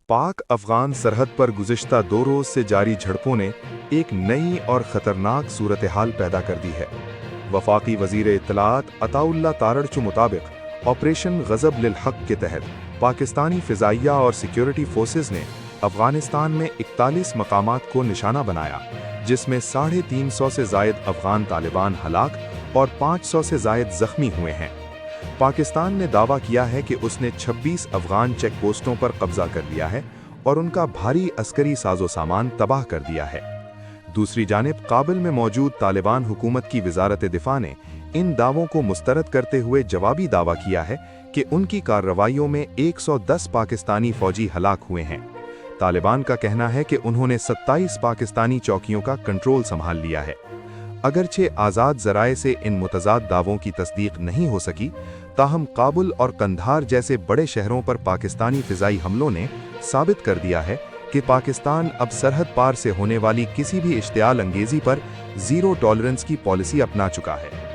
पाक अफगान सरहद पर गुज़िश्ता 2 रोज़ से जारी झड़पों ने एक नई और ख़तरनाक सूरत हाल पैदा कर दी है। वफाकी वज़ीर इत्तलाआत अताउल्लाह तारड़ के मुताबिक ऑपरेशन ग़ज़ब लिल हक़ के तहत पाकिस्तानी फ़िज़ाइया और सिक्योरिटी फोर्सेस ने अफ़गानिस्तान में 41 मकामात को निशाना बनाया, जिसमें 350 से ज़ायद अफ़गान तालिबान हलाक और 500 से ज़ायद ज़ख्मी हुए हैं। पाकिस्तान ने दावा किया है कि उसने 26 अफ़गान चेक पोस्टों पर कब्ज़ा कर लिया है और उनका भारी अस्करी साजो सामान तबाह कर दिया है। दूसरी जानिब काबिल में मौजूद तालिबान हुकूमत की वज़ारत दिफ़ा ने इन दावों को मुस्तरद करते हुए जवाबी दावा किया है कि उनकी कार्रवाइयों में 110 पाकिस्तानी फ़ौजी हलाक हुए हैं। तालिबान का कहना है कि उन्होंने 27 पाकिस्तानी चौकियों का कंट्रोल संभाल लिया है। अगरचे आज़ाद ज़राए से इन मुतज़ाद दावों की तस्दीक नहीं हो सकी, ताहम काबुल और कंधार जैसे बड़े शहरों पर पाकिस्तानी फ़िज़ाई हमलों ने साबित कर दिया है कि पाकिस्तान अब सरहद पार से होने वाली किसी भी इश्तियाल अंगेज़ी पर ज़ीरो टॉलरेंस की पॉलिसी अपना चुका है।